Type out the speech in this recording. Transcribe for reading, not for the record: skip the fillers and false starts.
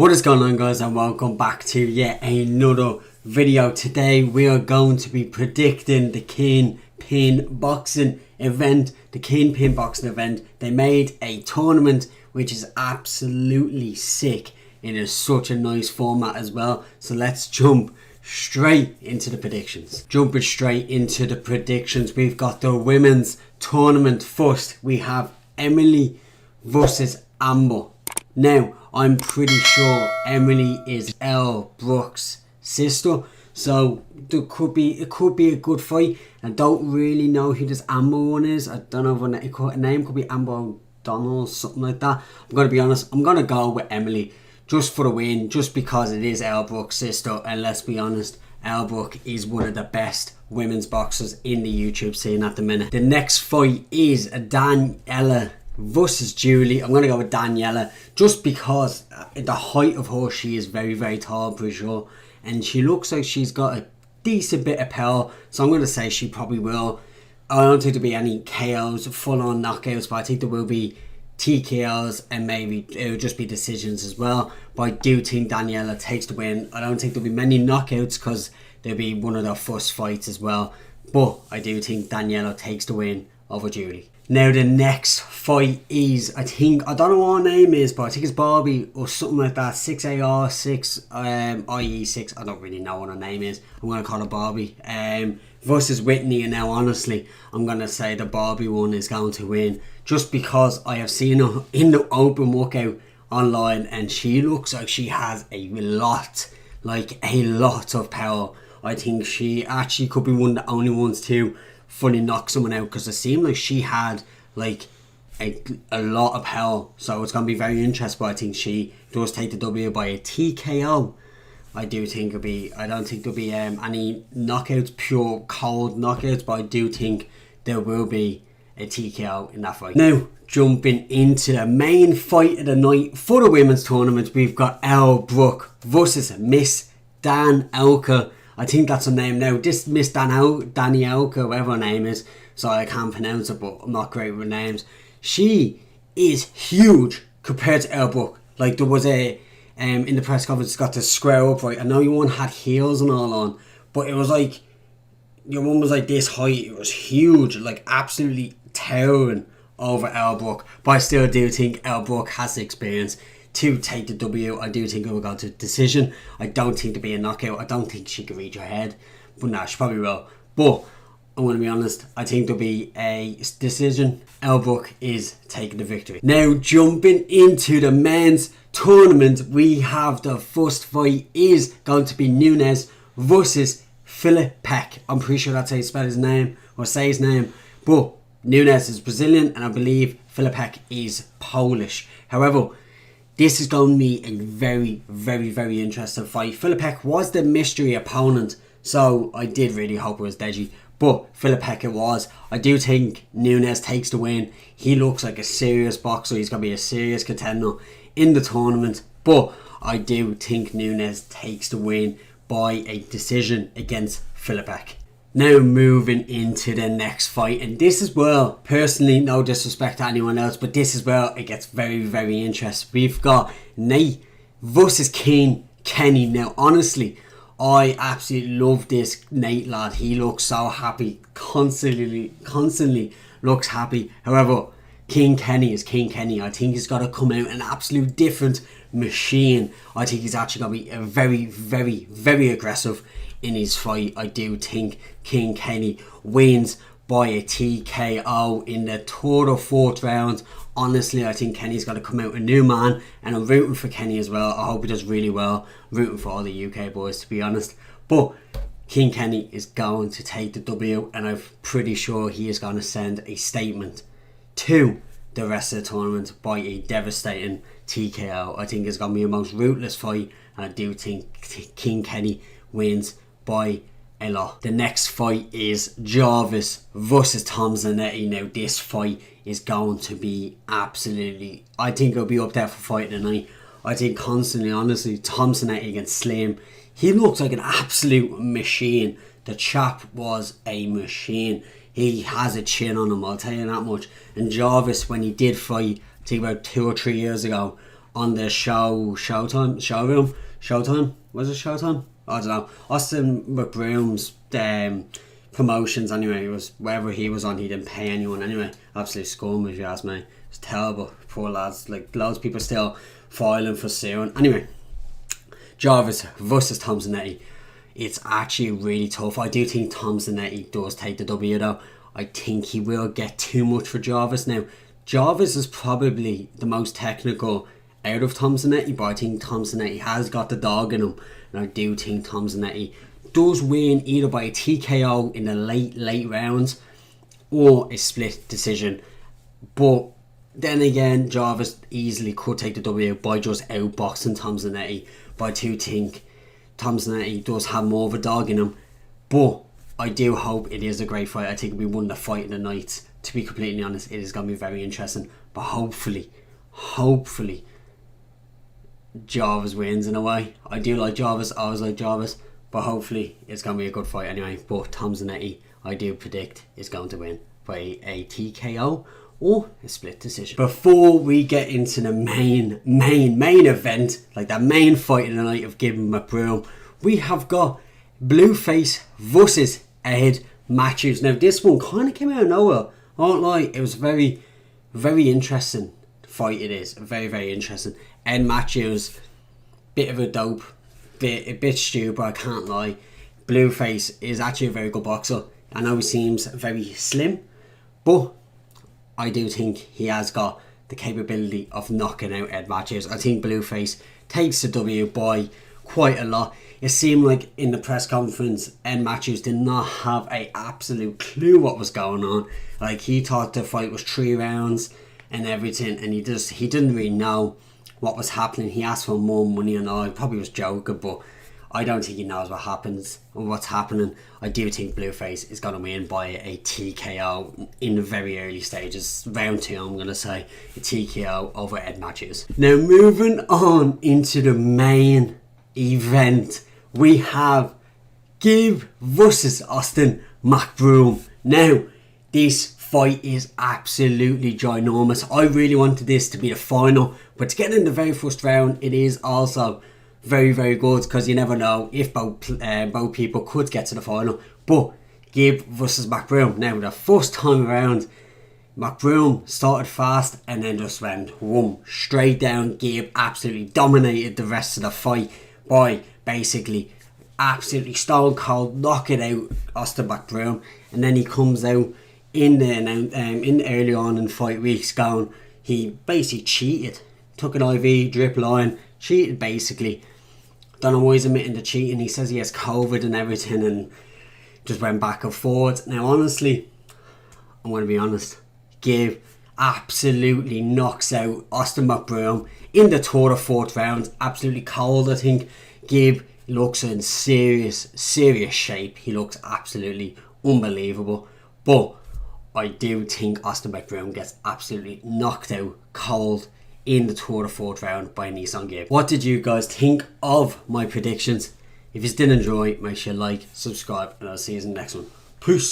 What is going on, guys, and welcome back to yet another video. Today we are going to be predicting the Kingpyn boxing event. The Kingpyn boxing event, they made a tournament which is absolutely sick. It is such a nice format as well. So let's jump straight into the predictions. Jumping straight into the predictions, we've got the women's tournament first. We have Emily versus Amber. Now, I'm pretty sure Emily is Elle Brooks' sister, so it could be a good fight. I don't really know who this Amber one is. I don't know if her name could be Amber O'Donnell or something like that. I'm going to be honest, I'm going to go with Emily just for the win, just because it is Elle Brooks' sister, and let's be honest, Elle Brooks is one of the best women's boxers in the YouTube scene at the minute. The next fight is Daniela versus Julie. I'm going to go with Daniela just because the height of her, she is very, very tall, pretty sure, and she looks like she's got a decent bit of power, so I'm going to say she probably will. I don't think there'll be any KOs, full-on knockouts, but I think there will be TKOs and maybe it'll just be decisions as well. But I do think Daniela takes the win. I don't think there'll be many knockouts because there'll be one of their first fights as well, but I do think Daniela takes the win over Julie. Now the next fight is, I don't know what her name is, but I think it's Barbie or something like that. 6AR6 IE6. I don't really know what her name is. I'm gonna call her Barbie. Versus Whitney, and now honestly, I'm gonna say the Barbie one is going to win, just because I have seen her in the open workout online, and she looks like she has a lot of power. I think she actually could be one of the only ones to fully knock someone out, because it seemed like she had like a lot of power, so it's going to be very interesting. But I think she does take the W by a TKO. I don't think there'll be any knockouts, pure cold knockouts, but I do think there will be a TKO in that fight. Now jumping into the main fight of the night for the women's tournament, we've got Elle Brooks versus Miss Dan Elka. I think that's her name now. This Miss Danielka, whatever her name is, so I can't pronounce it, but I'm not great with names. She is huge compared to Elle Brooks. Like, there was a in the press conference, got to square up, right? I know your one had heels and all on, but it was like your one was like this height. It was huge, like absolutely towering over Elle Brooks. But I still do think Elle Brooks has the experience to take the W. I do think it will go to decision. I don't think there'll be a knockout. I don't think she can reach her head, but no, she probably will. But I'm going to be honest, I think there'll be a decision. Elle Brooks is taking the victory. Now jumping into the men's tournament, we have the first fight is going to be Nunes versus Filipek. I'm pretty sure that's how you spell his name or say his name, but Nunes is Brazilian and I believe Filipek is Polish. However, this is going to be a very, very, very interesting fight. Filipek was the mystery opponent, so I did really hope it was Deji, but Filipek it was. I do think Nunes takes the win. He looks like a serious boxer. He's going to be a serious contender in the tournament, but I do think Nunes takes the win by a decision against Filipek. Now moving into the next fight, and this is where, personally, no disrespect to anyone else, but this is where it gets very, very interesting. We've got Nate versus King Kenny. Now honestly, I absolutely love this Nate lad. He looks so happy, constantly looks happy. However, King Kenny is King Kenny. I think he's got to come out an absolute different machine. I think he's actually going to be a very, very, very aggressive in his fight. I do think King Kenny wins by a TKO in the third or fourth round. Honestly, I think Kenny's got to come out a new man, and I'm rooting for Kenny as well. I hope he does really well. I'm rooting for all the UK boys, to be honest. But King Kenny is going to take the W, and I'm pretty sure he is going to send a statement to the rest of the tournament by a devastating TKO. I think it's going to be a most ruthless fight, and I do think King Kenny wins by a lot. The next fight is Jarvis versus Tom Zanetti. Now this fight is going to be absolutely, I think it'll be up there for fight of the night. I think honestly, Tom Zanetti against Slim, he looks like an absolute machine. The chap was a machine. He has a chin on him, I'll tell you that much. And Jarvis, when he did fight, I think about 2 or 3 years ago, on the showtime, was it Showtime? I don't know. Austin McBroom's promotions anyway. It was wherever he was on, he didn't pay anyone anyway. Absolute scum if you ask me. It's terrible. Poor lads. Like, loads of people still filing for suing. Anyway, Jarvis versus Tom Zanetti. It's actually really tough. I do think Tom Zanetti does take the W though. I think he will get too much for Jarvis. Now, Jarvis is probably the most technical out of Tom Zanetti, but I think Tom Zanetti has got the dog in him. And I do think Tom Zanetti does win either by a TKO in the late rounds or a split decision. But then again, Jarvis easily could take the W by just outboxing Tom Zanetti. But I do think Tom Zanetti does have more of a dog in him. But I do hope it is a great fight. I think it'll be one of the fight of the night. To be completely honest, it is going to be very interesting. But hopefully, Jarvis wins in a way. I do like Jarvis, I always like Jarvis, but hopefully it's going to be a good fight anyway. But Tom Zanetti, I do predict, is going to win by a TKO or a split decision. Before we get into the main event, like the main fight of the night of Kingpyn McBroom, we have got Blueface versus Ed Matthews. Now this one kind of came out of nowhere. I won't lie, it was very interesting fight. It is very interesting. Ed Matthews, bit of a dope, a bit stupid, I can't lie. Blueface is actually a very good boxer. I know he seems very slim, but I do think he has got the capability of knocking out Ed Matthews. I think Blueface takes the W by quite a lot. It seemed like in the press conference, Ed Matthews did not have an absolute clue what was going on. Like, he thought the fight was 3 rounds and everything, and he didn't really know what was happening. He asked for more money and all. He probably was joking, but I don't think he knows what happens or what's happening. I do think Blueface is going to win by a TKO in the very early stages. Round 2, I'm going to say a TKO over Ed Matthews. Now, moving on into the main event, we have Kingpyn versus Austin McBroom. Now, this fight is absolutely ginormous. I really wanted this to be the final, but to get in the very first round, it is also very good, because you never know if both people could get to the final. But Kingpyn versus McBroom. Now, the first time around, McBroom started fast and then just went straight down. Kingpyn absolutely dominated the rest of the fight by basically absolutely stone cold knocking out Austin McBroom. And then he comes out in early on in fight weeks going, he basically cheated, took an IV drip line, cheated basically. Don't know why he's admitting to cheating. He says he has COVID and everything, and just went back and forth. Now honestly, I'm going to be honest, Kingpyn absolutely knocks out Austin McBroom in the third or fourth round. Absolutely cold. I think Kingpyn looks in serious shape. He looks absolutely unbelievable. But I do think Austin McBroom gets absolutely knocked out cold in the third or fourth round by Nissan Kingpyn. What did you guys think of my predictions? If you did enjoy, make sure you like, subscribe, and I'll see you in the next one. Peace.